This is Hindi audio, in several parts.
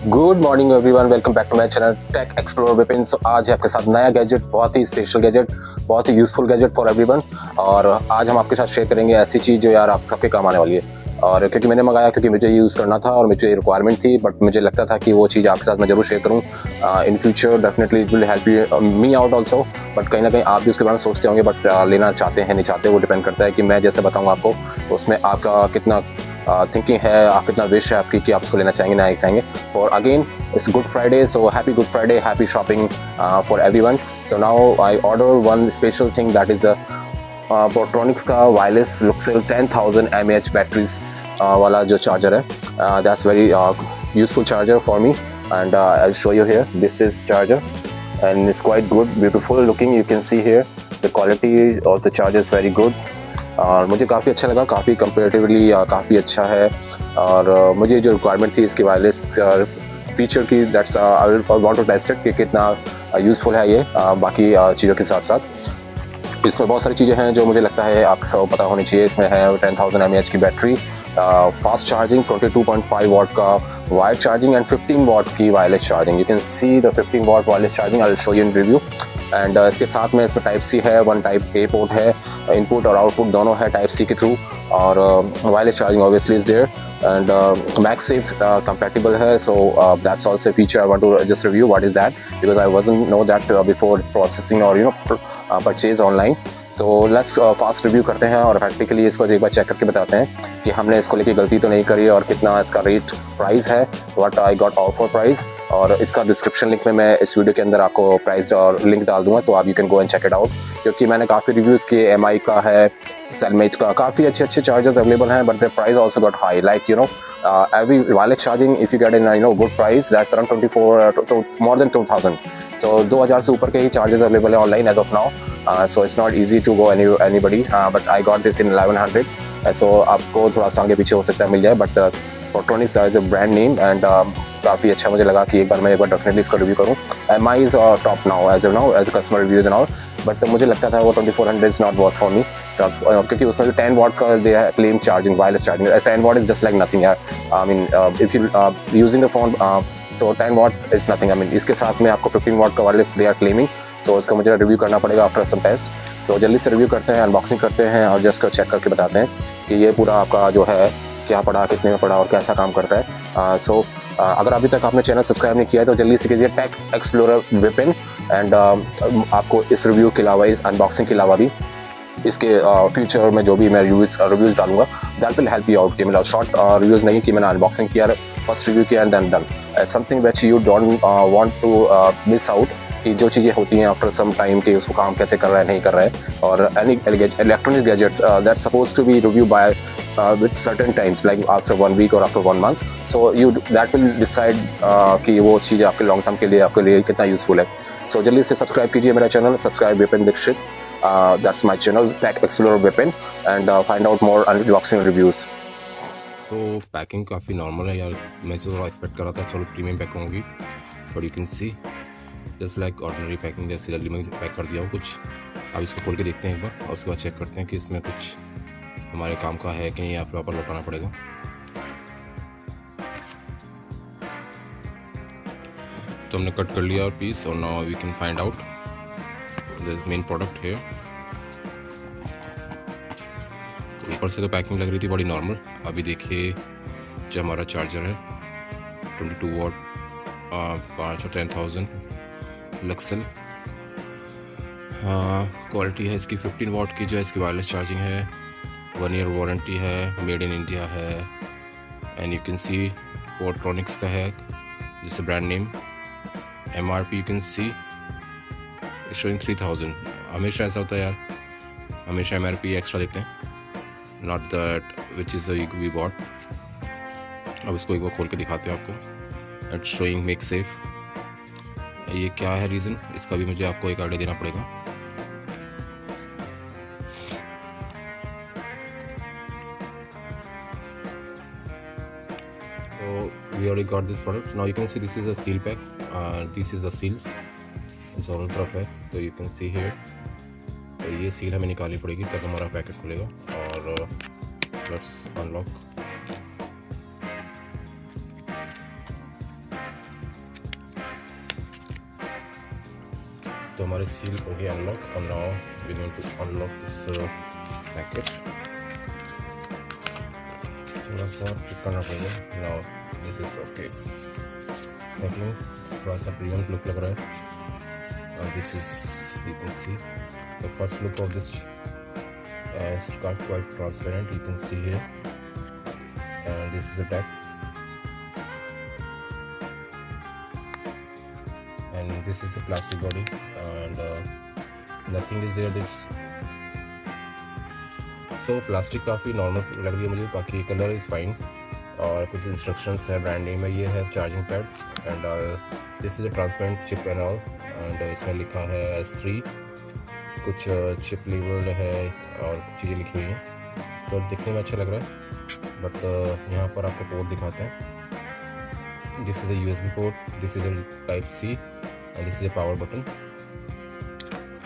Good morning everyone, welcome back to my channel tech explorer Vipin. So आज है आपके साथ नया गैजेट, बहुत ही स्पेशल गैजेट, बहुत ही यूजफुल गैजेट फॉर एवरीवन। और आज हम आपके साथ शेयर करेंगे ऐसी चीज़ जो यार आप सबके काम आने वाली है। और क्योंकि मैंने मंगाया, क्योंकि मुझे यूज़ करना था और मुझे रिक्वायरमेंट थी, बट मुझे लगता था कि वो चीज़ आपके साथ मैं जरूर शेयर करूँ in future. Definitely it will help you me out also. But कहीं ना कहीं आप भी उसके बारे में सोचते होंगे, बट लेना चाहते हैं नहीं चाहते, वो डिपेंड करता है कि मैं जैसे बताऊँगा आपको तो उसमें आपका कितना थिंकिंग है, आप कितना विश है आपकी कि आप उसको लेना चाहेंगे ना चाहेंगे। और again it's Good Friday, so happy Good Friday, happy shopping for everyone. So now I order one special thing, that is a Portronics का wireless Luxel 10,000 mAh batteries वाला जो चार्जर है. That's very useful charger for me, and I'll show you here. This is charger and it's quite good, beautiful looking. You can see here the quality of the charger is very good. और मुझे काफ़ी अच्छा लगा, काफ़ी कंपेरेटिवली काफ़ी अच्छा है। और मुझे जो रिक्वायरमेंट थी इसकी वायरलेस फीचर की, that's I want to test it कि कितना यूज़फुल है ये बाकी चीज़ों के साथ साथ। इसमें बहुत सारी चीज़ें हैं जो मुझे लगता है आप सब पता होनी चाहिए। इसमें है 10,000 mAh की बैटरी, फास्ट चार्जिंग, 22.5 वाट का वायर चार्जिंग एंड 15 वाट की wireless charging. You can see the 15 watt wireless charging, I will show you in review. And इसके साथ में इसमें टाइप सी है, वन टाइप ए पोर्ट है, इनपुट और आउटपुट दोनों है टाइप सी के थ्रू। और wireless charging obviously is there and MagSafe compatible है, so that's also a feature I want to just review what is that, because I wasn't know that before processing or purchase online. तो लेट्स फास्ट रिव्यू करते हैं और प्रैक्टिकली इसको एक बार चेक करके बताते हैं कि हमने इसको लेके गलती तो नहीं करी और कितना इसका रेट प्राइस है, what I got offer price. और इसका डिस्क्रिप्शन लिंक में मैं इस वीडियो के अंदर आपको प्राइस और लिंक डाल दूंगा, तो आप you can go and check it out. क्योंकि मैंने काफ़ी रिव्यूज़ किए, MI का है, सेलमेट का, काफ़ी अच्छे चार्जर्स अवेलेबल हैं, but the price also got high, like every wireless charging if you get in good price, that's around 24 to more than 2,000. So 2,000 से ऊपर के ही चार्जेस अवेलेबल है online as of now. So it's not easy to go anybody, but I got this in 1100. So आपको थोड़ा सा आगे पीछे हो सकता है मिल जाए, but Portronics is a brand name and काफ़ी अच्छा मुझे लगा कि एक बार डेफिनेटली इसका रिव्यू करूँ। MI is top now as a customer reviews and all, but मुझे लगता था वो 2400 is not worth for me, क्योंकि उसमें 10 वाट का they claim charging, wireless charging. 10 watt is just like nothing यार। I mean if you using the phone, so 10 watt is nothing. I mean इसके साथ में आपको 15 वाट का wireless they are claiming, so इसका मुझे रिव्यू करना पड़ेगा आफ्टर सम टेस्ट। सो जल्दी से रिव्यू करते हैं, अनबॉक्सिंग करते हैं और जस्ट चेक करके बताते हैं कि ये पूरा आपका जो है क्या पड़ा, कितने में पड़ा और कैसा काम करता है। सो अगर अभी तक आपने चैनल सब्सक्राइब नहीं किया है तो जल्दी से कीजिए, टेक एक्सप्लोरर विपिन। एंड आपको इस रिव्यू के अलावा, इस अनबॉक्सिंग के अलावा भी इसके फ्यूचर में जो भी मैं रिव्यूज़ डालूंगा, that will help you out. कि मतलब शॉर्ट रिव्यूज़ नहीं कि मैंने अनबॉक्सिंग किया, फर्स्ट रिव्यू किया and then done, something which you don't want to miss out, कि जो चीज़ें होती हैं आफ्टर सम टाइम कि उसको काम कैसे कर रहा है नहीं कर रहा है। और any electronic gadget that suppose to be review by with certain times, like after 1 week or after 1 month, so that will decide कि वो चीज़ आपके लॉन्ग टर्म के लिए आपके लिए कितना यूजफुल है। सो जल्दी से सब्सक्राइब कीजिए मेरा channel, subscribe Vipin Dikshit, that's my channel tech explorer Vipin, and find out more unboxing reviews. So packing काफ़ी नॉर्मल है यार, मैं जो थोड़ा एक्सपेक्ट कर रहा था चलो प्रीमियम पैकिंग होगी, but you can C just like ordinary packing, जैसे जल्दी में पैक कर दिया हो कुछ। अब इसको खोल के देखते हैं एक बार और उसके बाद चेक करते हैं कि इसमें कुछ हमारे काम का है कि नहीं, या प्रॉपर लौटाना पड़ेगा। तो हमने कट कर लिया और पीस, और now we can find out the main product है। ऊपर से तो पैकिंग लग रही थी बड़ी नॉर्मल। अभी देखिए जो हमारा चार्जर है 22 वाट 5 और 10,000 लक्सल, क्वालिटी है इसकी 15 वाट की जो है इसकी वायरलेस चार्जिंग है, 1 ईयर वारंटी है, मेड इन इंडिया है, एंड यू कैन सी पोर्ट्रॉनिक्स का है जिससे brand name. MRP you can C showing 3,000। हमेशा ऐसा होता है यार, हमेशा MRP एक्स्ट्रा देते हैं, not that which is we bought. अब इसको एक बार खोल के दिखाते हैं आपको। एंड शोइंग मेक सेफ, ये क्या है रीज़न, इसका भी मुझे आपको एक आइडिया देना पड़ेगा। So we already got this product. Now you can see this is a seal pack. This is the seals. दोनों तरफ है, तो you can see here. तो ये सील हमें निकालनी पड़ेगी तब हमारा पैकेट खुलेगा। और let's unlock. तो हमारी सील हो गई अनलॉक और now we need to unlock this packet. थोड़ा सा पिक करना पड़ेगा। Now this is okay. देखिए थोड़ा सा प्रीमियम लुक लग रहा है। This is you can see the first look of this quite transparent, you can see here, and this is a deck, and this is a plastic body, and nothing is there. This so plastic काफ़ी नॉर्मल लग रही है मुझे, बाकी कलर इज फाइन और कुछ इंस्ट्रक्शंस है, ब्रांड नेम है, ये है charging pad, and this is a transparent chip and all, and इसमें लिखा है S3, कुछ चिप लेवल है और चीज़ें लिखी हुई हैं, तो दिखने में अच्छा लग रहा है। बट यहाँ पर आपको पोर्ट दिखाते हैं। This is a USB port, this is a Type-C and this is a power button.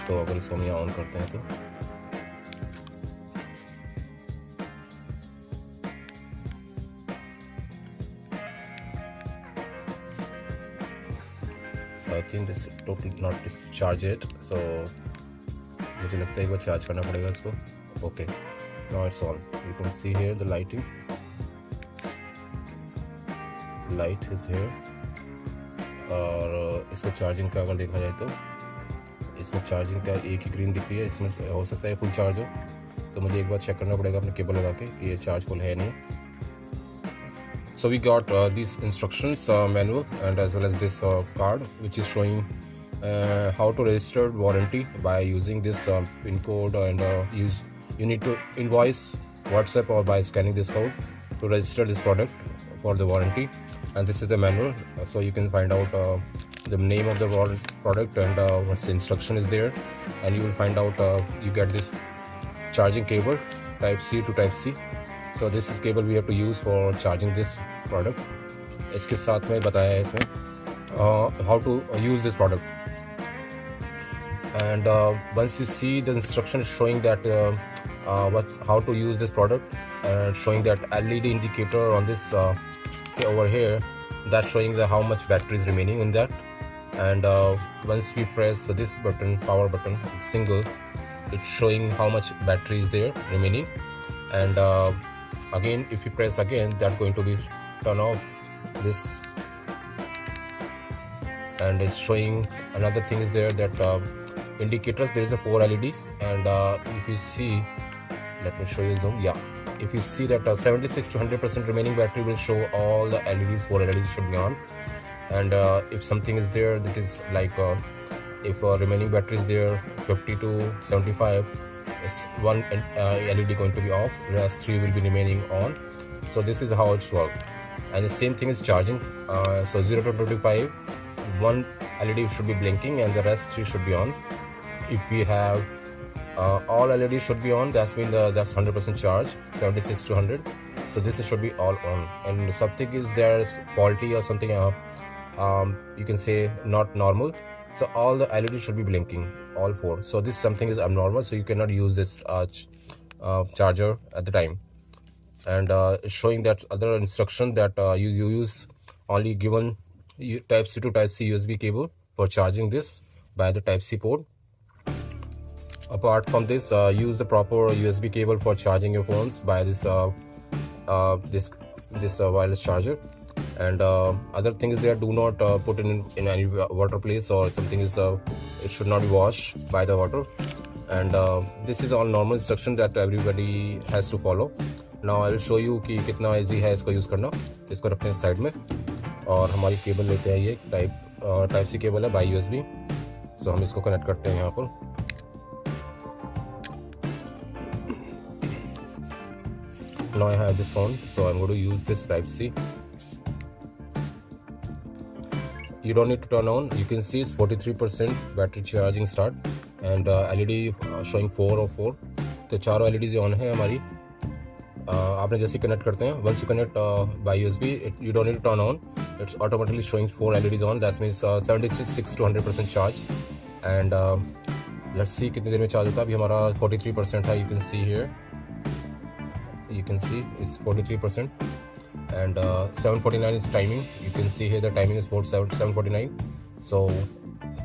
तो अगर इसको हम यहाँ ऑन करते हैं तो I think this totally not charged, so मुझे लगता है एक बार चार्ज करना पड़ेगा इसको। Okay, now it's on. You can see here the lighting, light is here. और इसको चार्जिंग का अगर देखा जाए तो इसमें चार्जिंग का एक ही ग्रीन दिख रही है, इसमें हो सकता है फुल चार्ज हो, तो मुझे एक बार चेक करना पड़ेगा अपने केबल लगा के कि ये चार्ज फुल है नहीं। So we got these instructions manual and as well as this card which is showing how to register warranty by using this pin code, and you need to invoice WhatsApp or by scanning this code to register this product for the warranty. And this is the manual, so you can find out the name of the product and what's the instruction is there, and you will find out you get this charging cable Type-C to Type-C. So this is cable we have to use for charging this product. इसके साथ में बताया है इसमें how to use this product, and once you see the instruction showing that how to use this product, showing that LED indicator on this over here, that's showing how much battery is remaining in that, and once we press this button, power button, single, it's showing how much battery is there remaining, and again if you press again, that's going to be turn off this, and it's showing another thing is there that indicators. There is a 4 LEDs, and if you see, let me show you zoom. Yeah, if you see that 76 to 100% remaining battery will show all the LEDs, 4 LEDs should be on, and if something is there that is like if remaining battery is there 50 to 75, is one LED going to be off, rest 3 will be remaining on. So this is how it's worked. And the same thing is charging, so 0 to 25, one LED should be blinking and the rest 3 should be on. If we have all LEDs should be on, that means that's 100% charge, 76 to 100. So this should be all on, and something is there is faulty or something you can say not normal, so all the LEDs should be blinking, all 4. So this something is abnormal, so you cannot use this charger at the time. And it's showing that other instruction that you use only given Type-C to Type-C USB cable for charging this by the Type-C port. Apart from this, use the proper USB cable for charging your phones by this wireless charger. And other thing is there, do not put in any water place or something is it should not be washed by the water. And this is all normal instruction that everybody has to follow. Now I will show you कि कितना इजी है इसको यूज़ करना। इसको रखते हैं साइड में, और हमारी केबल लेते हैं, ये टाइप सी केबल है बाय USB। सो हम इसको कनेक्ट करते हैं यहाँ पर। Now I have this phone, so I'm going to use this Type-C. You don't need to turn on. You can see it's 43% battery charging start, and LED showing 4 or 4. तो चारों LEDs ऑन है हमारी। आपने जैसे कनेक्ट करते हैं, once you connect by USB, you don't need to turn on. It's automatically showing 4 LEDs on. That means 76 to 100% charge. And let's see कितनी देर में चार्ज होता है। अभी हमारा 43% है। You can see here. You can see it's 43%. And 7:49 is timing. You can see here the timing is 7:49. So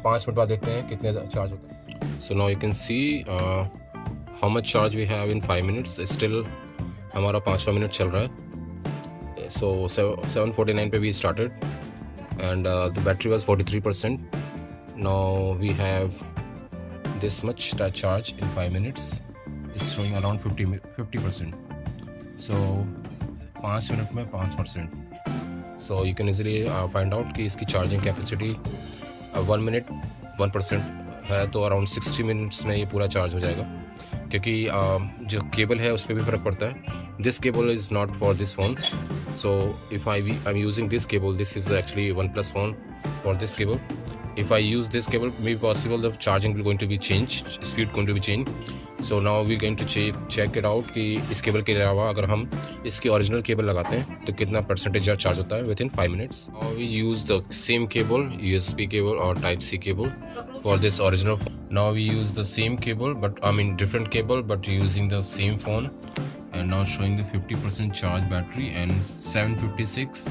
5 minute बाद देखते हैं कितने चार्ज होता है। So now you can see how much charge we have in 5 minutes. Still हमारा 5वां मिनट चल रहा है। सो 7:49 पे we started and the battery was 43%। Now we have this much charge in 5 minutes is showing around 50%. So 5 minute में 5%. So you can easily find out कि इसकी चार्जिंग कैपेसिटी 1 मिनट 1% है, तो अराउंड 60 मिनट्स में ये पूरा चार्ज हो जाएगा। क्योंकि जो केबल है उस पर भी फ़र्क पड़ता है। This cable is not for this phone, so if I am using this cable, this is actually OnePlus phone for this cable. If I use this cable, maybe possible the charging will going to be changed, speed going to be changed. So now we're going to check it out कि इस केबल के अलावा अगर हम इसकी ओरिजिनल केबल लगाते हैं तो कितना परसेंटेज चार्ज होता है within 5 minutes. Now we use the same cable, USB cable or Type-C cable for this original. Now we use the same cable, but I mean different cable, but using the same phone, and now showing the 50% charge battery and 756.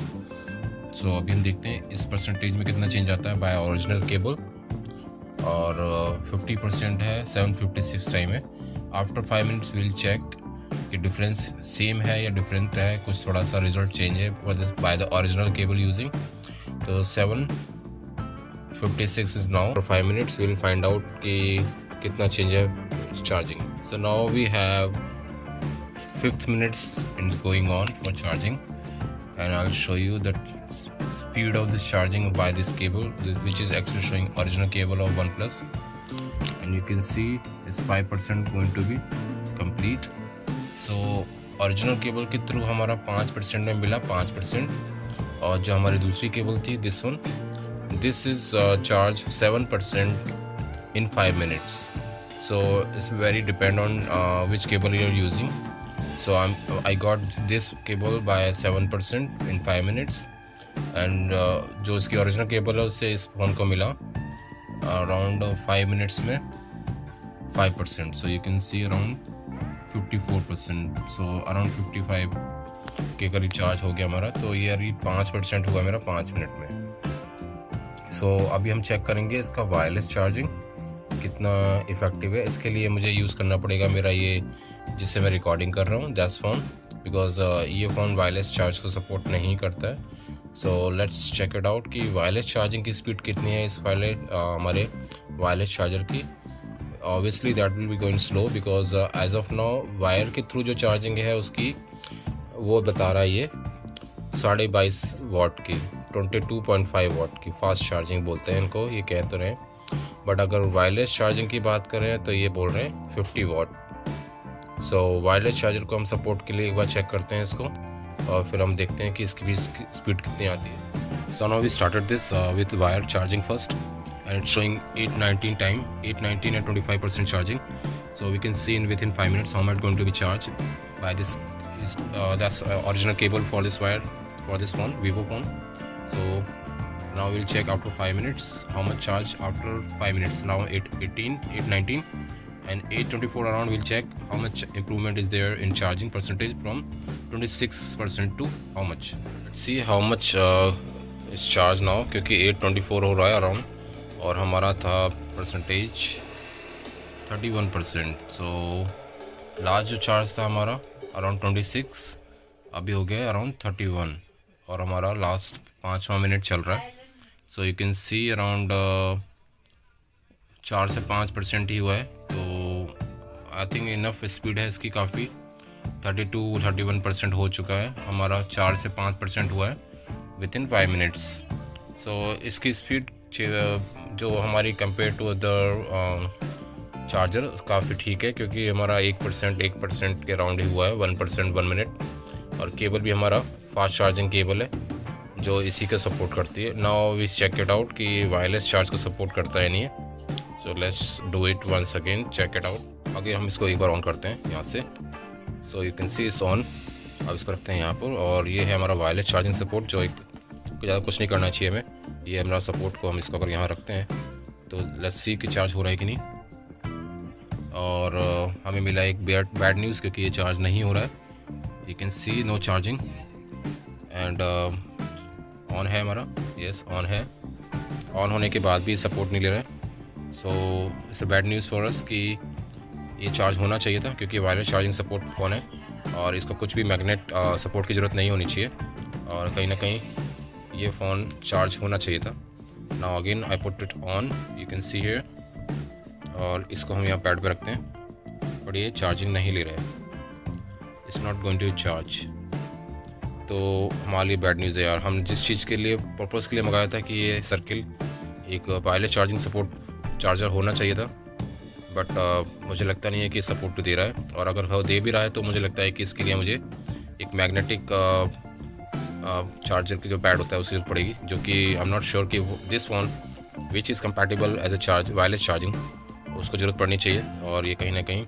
सो अभी हम देखते हैं इस परसेंटेज में कितना चेंज आता है बाय ओरिजिनल केबल, और 50% है 756 टाइम है। आफ्टर 5 मिनट्स विल चेक कि डिफरेंस सेम है या डिफरेंट है, कुछ थोड़ा सा रिजल्ट चेंज है by the original cable using. तो 756 is now. For 5 minutes will find out कि कितना चेंज है charging. So now we have 5th minutes in going on for charging, and I'll show you the speed of this charging by this cable, which is actually showing original cable of OnePlus, and you can see is 5% going to be complete. So original cable के थ्रू हमारा 5% में मिला 5%, और जो हमारी दूसरी केबल थी this one, this is charge 7% in 5 minutes. So it's very depend on which cable you are using. So I got this cable by 7% in 5 minutes, and जो इसकी ओरिजिनल केबल है उससे इस फ़ोन को मिला अराउंड 5 मिनट्स में 5%. So you can see around 54%. So around 55 के करीब चार्ज हो गया हमारा। तो ये अभी 5% हुआ मेरा 5 मिनट में। So अभी हम चेक करेंगे इसका वायरलेस चार्जिंग कितना इफ़ेक्टिव है। इसके लिए मुझे यूज़ करना पड़ेगा मेरा ये जिससे मैं रिकॉर्डिंग कर रहा हूँ दैट्स फ़ोन, बिकॉज ये फ़ोन वायरलेस चार्ज को सपोर्ट नहीं करता है। So let's check it out कि वायरलेस चार्जिंग की स्पीड कितनी है इस हमारे वायरलेस चार्जर की। Obviously that will be going slow, because as of now wire के थ्रू जो चार्जिंग है उसकी वो बता रहा है ये 22.5 वाट की, 22.5 वाट की फास्ट चार्जिंग बोलते हैं इनको, ये कह तो रहे हैं। बट अगर वायरलेस चार्जिंग की बात करें तो ये बोल रहे हैं 50 वाट। सो वायरलेस चार्जर को हम सपोर्ट के लिए एक बार चेक करते हैं इसको, और फिर हम देखते हैं कि इसकी भी स्पीड कितनी आती है। So now we started this with wire charging first, and it's showing 8:19 time, 8:19 and 25% charging. So we can see in with in 5 minutes how much going to be charge by this that's original cable for this wire for this phone, Vivo phone. So now we'll check after 5 minutes how much charge after 5 minutes. Now 8:18, 8:19 and 8:24 around we'll check how much improvement is there in charging percentage from 26% to how much. Let's see how much is charged now, क्योंकि 8:24 हो रहा है अराउंड, और हमारा था परसेंटेज 31%. So लास्ट जो चार्ज था हमारा अराउंड 26, अभी हो गया अराउंड 31, और हमारा लास्ट 5वां मिनट चल रहा है। So you can C around 4 से 5% ही हुआ है, तो आई थिंक इनफ स्पीड है इसकी काफ़ी। 32-31% हो चुका है हमारा, 4 से 5% हुआ है विद इन 5 मिनट्स। सो इसकी स्पीड जो हमारी कंपेयर टू अदर चार्जर काफ़ी ठीक है, क्योंकि हमारा 1% के अराउंड ही हुआ है, 1% 1 मिनट, और केबल भी हमारा फास्ट चार्जिंग केबल है जो इसी का सपोर्ट करती है। Now we check it out कि वायरलेस चार्ज को सपोर्ट करता है नहीं है। So let's do it once again, check it out. अगर हम इसको एक बार ऑन करते हैं यहाँ से, so you can see it's on. अब इसको रखते हैं यहाँ पर, और ये है हमारा वायरलेस चार्जिंग सपोर्ट, जो एक ज़्यादा कुछ नहीं करना चाहिए हमें। ये हमारा सपोर्ट को हम इसको अगर यहाँ रखते हैं तो लेट्स सी कि चार्ज हो रहा है कि नहीं। और हमें मिला एक बैड न्यूज़, क्योंकि ये चार्ज नहीं हो रहा है। You can see no charging, and on है हमारा, यस ऑन है। ऑन होने के बाद भी सपोर्ट नहीं ले रहा है। So it's a bad news for us कि ये चार्ज होना चाहिए था, क्योंकि वायरलेस चार्जिंग सपोर्ट फ़ोन है और इसको कुछ भी मैग्नेट सपोर्ट की ज़रूरत नहीं होनी चाहिए, और कहीं ना कहीं ये फ़ोन चार्ज होना चाहिए था। Now again I put it on, you can see here, और इसको हम यहाँ पैड पे रखते हैं, बट ये चार्जिंग नहीं ले रहा है, it's not going to charge. तो हमारे लिए बैड न्यूज़ है यार। हम जिस चीज़ के लिए पर्पज़ के लिए मंगाया था कि ये सर्किल एक वायरलेस चार्जिंग सपोर्ट चार्जर होना चाहिए था, बट मुझे लगता नहीं है कि सपोर्ट दे रहा है, और अगर दे भी रहा है तो मुझे लगता है कि इसके लिए मुझे एक मैग्नेटिक चार्जर की जो पैड होता है उसकी जरूरत पड़ेगी, जो कि आई एम नॉट श्योर कि this phone which is compatible as a wireless charging उसको ज़रूरत पड़नी चाहिए। और ये कहीं ना कहीं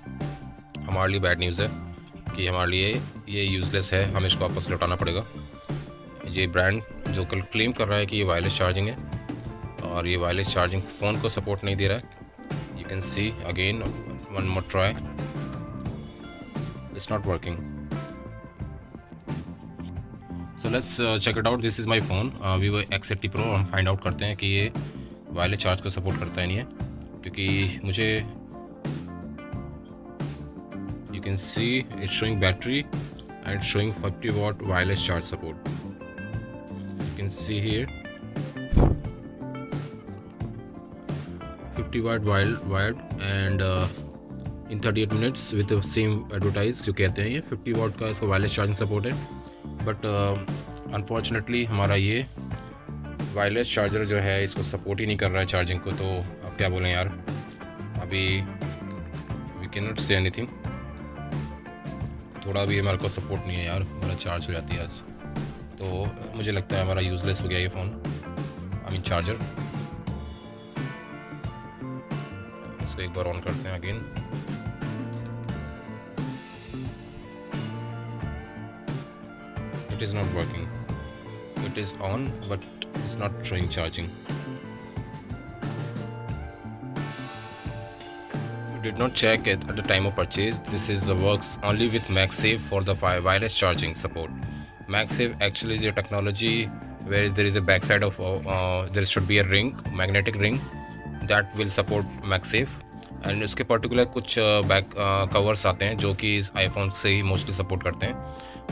हमारे लिए बैड न्यूज़ है कि हमारे लिए ये यूज़लेस है, हमें इसको वापस लौटाना पड़ेगा। ये ब्रांड जो कल क्लेम कर रहा है कि ये वायरलेस चार्जिंग है, और ये वायरलेस चार्जिंग फ़ोन को सपोर्ट नहीं दे रहा है। You can see again one more try, it's not working. So let's check it out, this is my phone Vivo X80 Pro। हम फाइंड आउट करते हैं कि ये वायरलेस चार्ज को सपोर्ट करता है नहीं है, क्योंकि मुझे you can see it's showing battery and it's showing 50 watt wireless charge support. You can see here 50 watt wired and in 38 minutes with the same advertise जो कहते हैं ये 50 watt का इसका वायरलेस चार्जिंग सपोर्ट है, बट अनफॉर्चुनेटली हमारा ये वायरलेस चार्जर जो है इसको सपोर्ट ही नहीं कर रहा है चार्जिंग को। तो अब क्या बोलें यार, अभी we can not say anything. थोड़ा भी हमारे को सपोर्ट नहीं है यार, हमारा चार्ज हो जाती है आज, तो मुझे लगता है हमारा यूज़लेस हो गया ये फ़ोन, आई मीन चार्जर। इसको एक बार ऑन करते हैं again, it is not working, it is on but it's not showing charging. Did not check it at the time of purchase. This is works only with MagSafe for the wireless charging support. MagSafe actually is a technology where there is a backside of there should be a ring, magnetic ring that will support MagSafe, and उसके पर्टिकुलर कुछ बैक कवर्स आते हैं जो कि आईफोन से ही मोस्टली सपोर्ट करते हैं,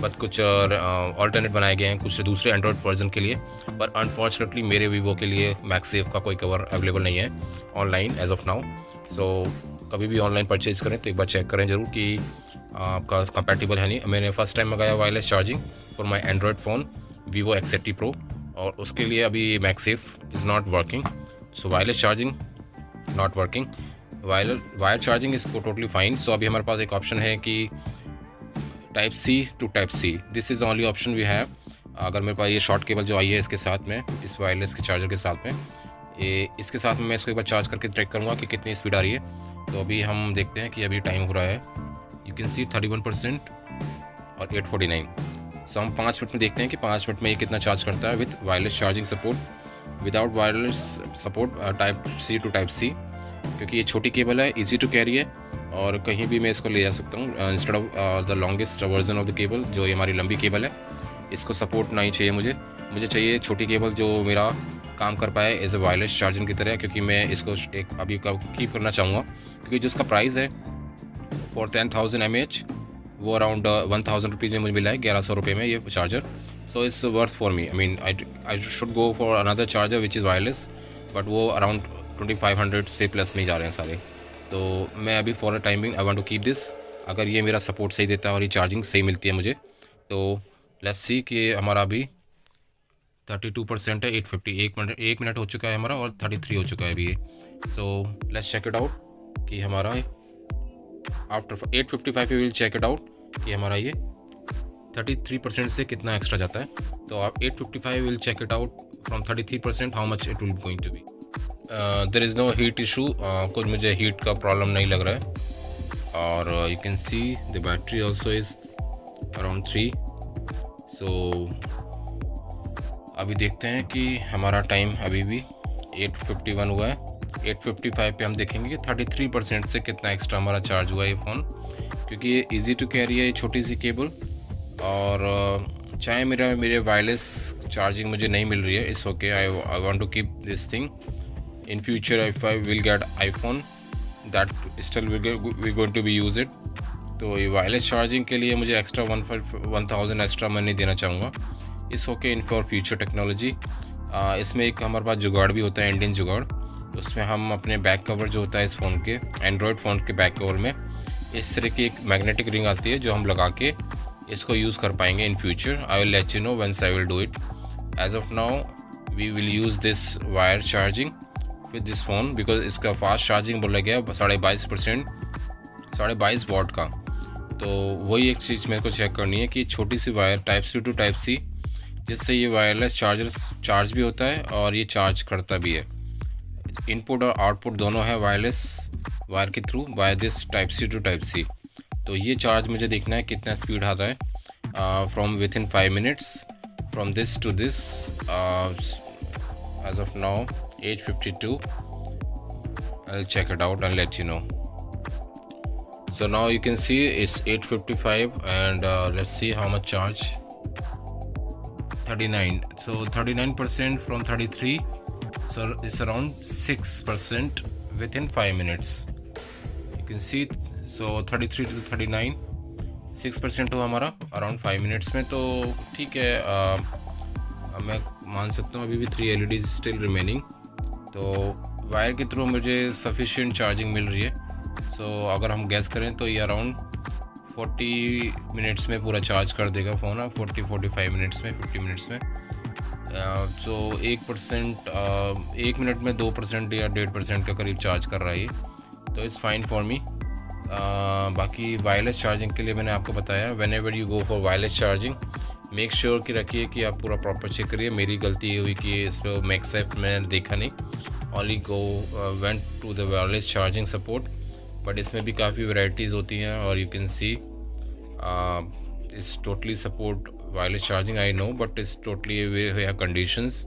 बट कुछ ऑल्टरनेट बनाए गए हैं कुछ दूसरे एंड्रॉयड वर्जन के लिए, पर अनफॉर्चुनेटली मेरे वीवो के लिए MagSafe का कोई कवर अवेलेबल नहीं है ऑनलाइन एज ऑफ नाउ। सो कभी भी ऑनलाइन परचेज़ करें तो एक बार चेक करें ज़रूर कि आपका कंपैटिबल है नहीं। मैंने फ़र्स्ट टाइम मंगाया wireless charging for my Android phone Vivo X80 Pro, और उसके लिए अभी MagSafe is not working. So wireless charging not working, wire charging is totally fine. So अभी हमारे पास एक ऑप्शन है कि type C to type C, this is only option we have. अगर मेरे पास ये शॉर्ट केबल जो आई है इसके साथ में, इस वायरलेस के चार्जर के साथ में, ये इसके साथ में मैं इसको एक बार चार्ज करके चेक करूँगा कि कितनी स्पीड आ रही है। तो अभी हम देखते हैं कि अभी टाइम हो रहा है, यू कैन सी 31% और 849। सो हम 5 मिनट में देखते हैं कि 5 मिनट में ये कितना चार्ज करता है with wireless charging support, without wireless support type C to type C, क्योंकि ये छोटी केबल है, इजी टू कैरी है, और कहीं भी मैं इसको ले जा सकता हूँ instead of the longest version of the cable जो ये हमारी लंबी केबल है। इसको सपोर्ट नहीं चाहिए मुझे चाहिए छोटी केबल जो मेरा काम कर पाए एज ए वायरलेस चार्जिंग की तरह, क्योंकि मैं इसको एक अभी कीप करना चाहूँगा, क्योंकि जो उसका प्राइस है फॉर 10,000 mAh वो अराउंड 1,000 रुपीज़ में मुझे मिला है, 1100 रुपये में ये charger. So it's worth for me, I mean I should go for another charger which is wireless, but वो अराउंड 2500 से प्लस नहीं जा रहे हैं सारे। तो मैं अभी for a timing I want to keep this. अगर ये मेरा सपोर्ट सही देता है और ये चार्जिंग सही मिलती है मुझे, तो लेट्स सी कि हमारा अभी 32% है, 850, एक मिनट हो चुका है हमारा, और 33 हो चुका है अभी ये। So let's check it out कि हमारा after 855 we will check it out कि हमारा ये 33% से कितना एक्स्ट्रा जाता है। तो आप 855 will check it out from 33% how much it will going to be. There is no heat issue, कुछ मुझे हीट का प्रॉब्लम नहीं लग रहा है, और you can see the battery also is around 3। सो अभी देखते हैं कि हमारा टाइम अभी भी 851 हुआ है। 855 पे हम देखेंगे कि 33% से कितना एक्स्ट्रा हमारा चार्ज हुआ है ये फ़ोन, क्योंकि ये इजी टू कैरी है, छोटी सी केबल, और चाहे मेरे वायरलेस चार्जिंग मुझे नहीं मिल रही है, it's okay, I want to keep this thing in future if I will get iPhone that still we going to be use it. तो ये वायरलेस चार्जिंग के लिए मुझे एक्स्ट्रा 1000 एक्स्ट्रा मैं नहीं देना चाहूँगा, it's okay in for future technology. इसमें एक हमारे पास जुगाड़ भी होता है, इंडियन जुगाड़। उसमें हम अपने बैक कवर जो होता है इस फ़ोन के, एंड्रॉयड फ़ोन के बैक कवर में इस तरह की एक मैग्नेटिक रिंग आती है जो हम लगा के इसको यूज़ कर पाएंगे in future. I will let you know whence I will do it. As of now we will use this wire charging with this phone because इसका फास्ट चार्जिंग बोला गया 22 वाट का। तो वही एक चीज़ मेरे को चेक करनी है कि छोटी सी wire type C to type C, जिससे ये वायरलेस चार्ज भी होता है और ये चार्ज करता भी है। इनपुट और आउटपुट दोनों है वायरलेस वायर के through by this type C to type C. तो ये चार्ज मुझे देखना है कितना स्पीड आता है from with in 5 minutes from this to this. As of now 8:52, I will check it out and let you know. So now you can see it's 8:55 and let's see how much charge. 39. So 39% from 33. So it's around 6% within 5 minutes. You can see so 33 to 39, 6% हुआ हमारा around 5 minutes में। तो ठीक है, मैं मान सकता हूँ अभी भी 3 LEDs still remaining। तो वायर के थ्रू मुझे sufficient चार्जिंग मिल रही है। सो अगर हम गैस करें तो ये अराउंड 40 मिनट्स में पूरा चार्ज कर देगा फ़ोन, 40-45 मिनट्स में, 50 मिनट्स में। तो 1% 1 मिनट में 2% या 1.5% के करीब चार्ज कर रहा है ये, तो इट्स फाइन फॉर मी। बाकी वायरलेस चार्जिंग के लिए मैंने आपको बताया, when ever you go for wireless charging make sure कि रखिए कि आप पूरा प्रॉपर चेक करिए। मेरी गलती ये हुई कि इस पर मैक्सेफ मैंने देखा नहीं, only went to the wireless charging support. But इसमें भी काफ़ी वैरायटीज़ होती हैं और you can see it's totally support wireless charging, I know, but it's totally way have conditions.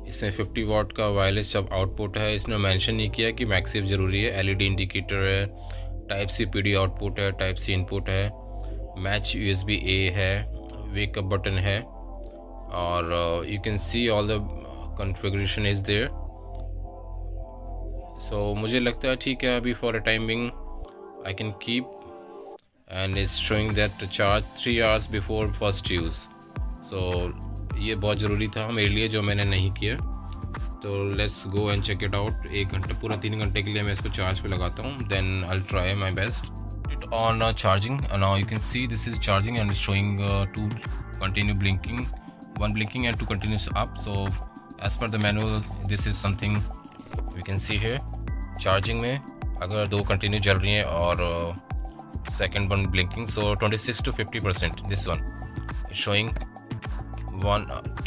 इसमें 50 वाट का वायरलेस जब आउटपुट है, इसने मेंशन नहीं किया कि मैक्सिफ ज़रूरी है। LED इंडिकेटर है, टाइप सी PD आउटपुट है, टाइप सी इनपुट है, मैच USB A है, वेकअप बटन है और you can see all the configuration is there. So मुझे लगता है ठीक है, अभी for a timing I can keep and is showing that charge 3 hours before first use. So ये बहुत ज़रूरी था मेरे लिए जो मैंने नहीं किया। तो let's go and check it out. 1 घंटे पूरा 3 घंटे के लिए मैं इसको चार्ज पे लगाता हूँ, then I will try my best it on charging. Now you can see this is charging and showing 2 continue blinking, 1 blinking and 2 continuous up. So as per the manual this is something we can see है। चार्जिंग में अगर 2 कंटिन्यू चल रही हैं और second 1 blinking, so 26 to 50%। This one showing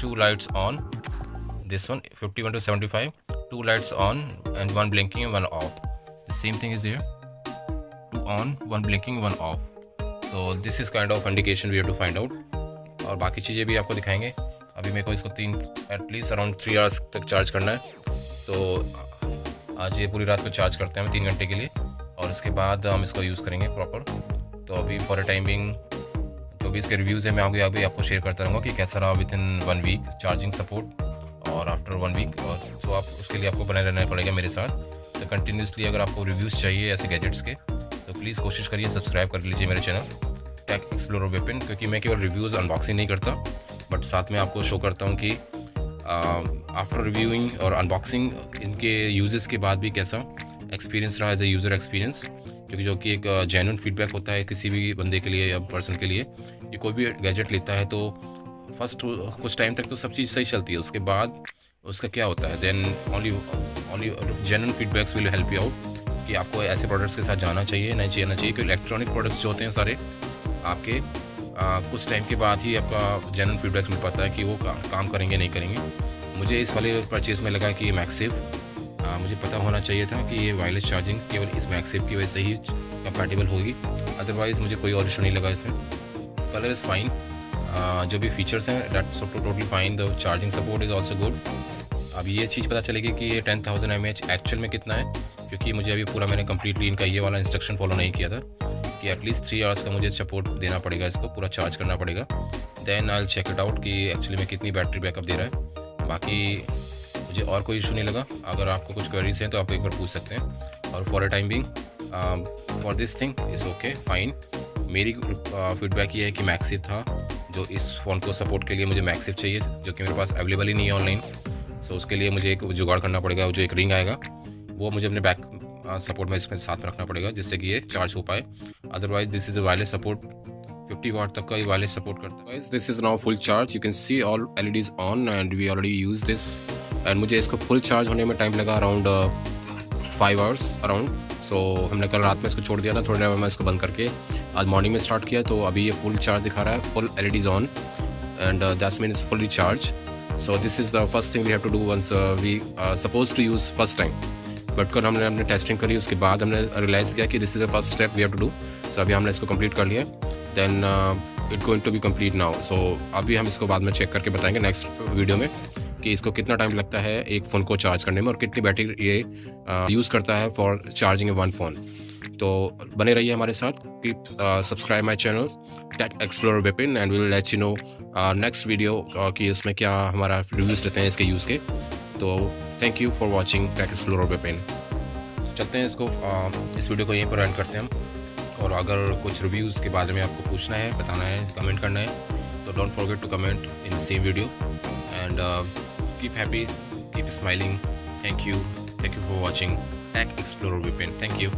2 lights on, this one 51 to 75, 2 lights on and 1 blinking and 1 off. The same thing is there, 2 on, 1 blinking, 1 off. So this is kind of indication we have to find out. और बाकी चीज़ें भी आपको दिखाएंगे। अभी मेरे को इसको 3 एटलीस्ट अराउंड 3 आवर्स तक चार्ज करना है। तो आज ये पूरी रात को चार्ज करते हैं हम 3 घंटे के लिए और उसके बाद हम इसको यूज़ करेंगे प्रॉपर। तो अभी फॉर अ टाइमिंग जो भी इसके रिव्यूज़ हैं मैं आगे आपको शेयर करता रहूँगा कि कैसा रहा within 1 week charging support और आफ्टर 1 वीक। और तो आप उसके लिए आपको बने रहना पड़ेगा मेरे साथ। तो कंटिन्यूसली अगर आपको रिव्यूज़ चाहिए ऐसे गैजेट्स के तो प्लीज़ कोशिश करिए सब्सक्राइब कर लीजिए मेरे चैनल टेक एक्सप्लोरर वेपन, क्योंकि मैं केवल रिव्यूज़ अनबॉक्सिंग नहीं करता बट साथ में आपको शो करता हूँ कि आफ्टर रिव्यूइंग और अनबॉक्सिंग इनके यूजेस के बाद भी कैसा एक्सपीरियंस रहा एज ए यूज़र एक्सपीरियंस, क्योंकि जो कि एक जेन्युइन फीडबैक होता है किसी भी बंदे के लिए या पर्सन के लिए। ये कोई भी गैजेट लेता है तो फर्स्ट कुछ टाइम तक तो सब चीज़ सही चलती है, उसके बाद उसका क्या होता है then only genuine feedbacks will help you out कि आपको ऐसे प्रोडक्ट्स के साथ जाना चाहिए नहीं जाना चाहिए। क्योंकि इलेक्ट्रॉनिक प्रोडक्ट्स जो होते हैं सारे आपके कुछ टाइम के बाद ही आपका जेन्युइन फीडबैक मिल पाता है कि वो काम करेंगे नहीं करेंगे। मुझे इस वाले परचेज़ में लगा कि ये मैक्सेफ मुझे पता होना चाहिए था कि ये वायरलेस चार्जिंग केवल इस मैक्सेफ की वजह से ही कंपैटिबल होगी, अदरवाइज़ मुझे कोई और इशू नहीं लगा इसमें। कलर इज़ फाइन, जो भी फीचर्स हैं that's totally fine, the charging support is also good. अब ये चीज़ पता चलेगी कि ये 10,000 mAh एक्चुअल में कितना है, क्योंकि मुझे अभी पूरा मैंने कम्प्लीटली इनका ये वाला इंस्ट्रक्शन फॉलो नहीं किया था। कि एटलीस्ट 3 आवर्स का मुझे सपोर्ट देना पड़ेगा, इसको पूरा चार्ज करना पड़ेगा। Then I will check it out कि एक्चुअली में कितनी बैटरी बैकअप दे रहा है। बाकी मुझे और कोई इशू नहीं लगा। अगर आपको कुछ क्वेरीज हैं तो आप एक बार पूछ सकते हैं। और for a time being for this thing is okay fine. मेरी फीडबैक ये है कि मैक्सिफ था, जो इस फ़ोन को सपोर्ट के लिए मुझे मैक्सिफ चाहिए, जो कि मेरे पास अवेलेबल ही नहीं है ऑनलाइन। सो उसके लिए मुझे एक जुगाड़ करना पड़ेगा, जो एक रिंग आएगा वो मुझे अपने बैक सपोर्ट में इसके साथ में रखना पड़ेगा, जिससे कि ये चार्ज हो पाए। Otherwise this is a wireless support, 50 watt तक का ये वायरलेस सपोर्ट करता है। This is now full charge, you can see all LEDs on and we already use this. And मुझे इसको फुल चार्ज होने में टाइम लगा अराउंड 5 आवर्स अराउंड। सो हमने कल रात में इसको छोड़ दिया था, थोड़ी देर में मैं इसको बंद करके आज मॉर्निंग में स्टार्ट किया, तो अभी ये फुल चार्ज दिखा रहा है, full LEDs on and that's mean is fully charge. So this is the first thing we have to do once we suppose to use first time. But कल हमने अपने टेस्टिंग करी, उसके बाद हमने रियलाइज़ किया कि this is the first step we have to do. So अभी हमने इसको कंप्लीट कर लिया, then it going to be complete now. So अभी हम इसको बाद में चेक करके बताएंगे नेक्स्ट वीडियो में कि इसको कितना टाइम लगता है एक फ़ोन को चार्ज करने में और कितनी बैटरी ये यूज़ करता है फॉर चार्जिंग वन फ़ोन। तो बने रहिए हमारे साथ, keep subscribe my channel tech explorer Vipin and will let you know next video कि उसमें क्या हमारा रिव्यूज़ रहते हैं इसके यूज़ के। तो thank you for watching tech explorer Vipin. चलते हैं इसको इस वीडियो को यहीं पर एंड करते हैं हम। और अगर कुछ रिव्यूज़ के बारे में आपको पूछना है, बताना है, कमेंट करना है, तो don't forget to comment in the same video and keep happy, keep smiling. Thank you for watching tech explorer Vipin. Thank you.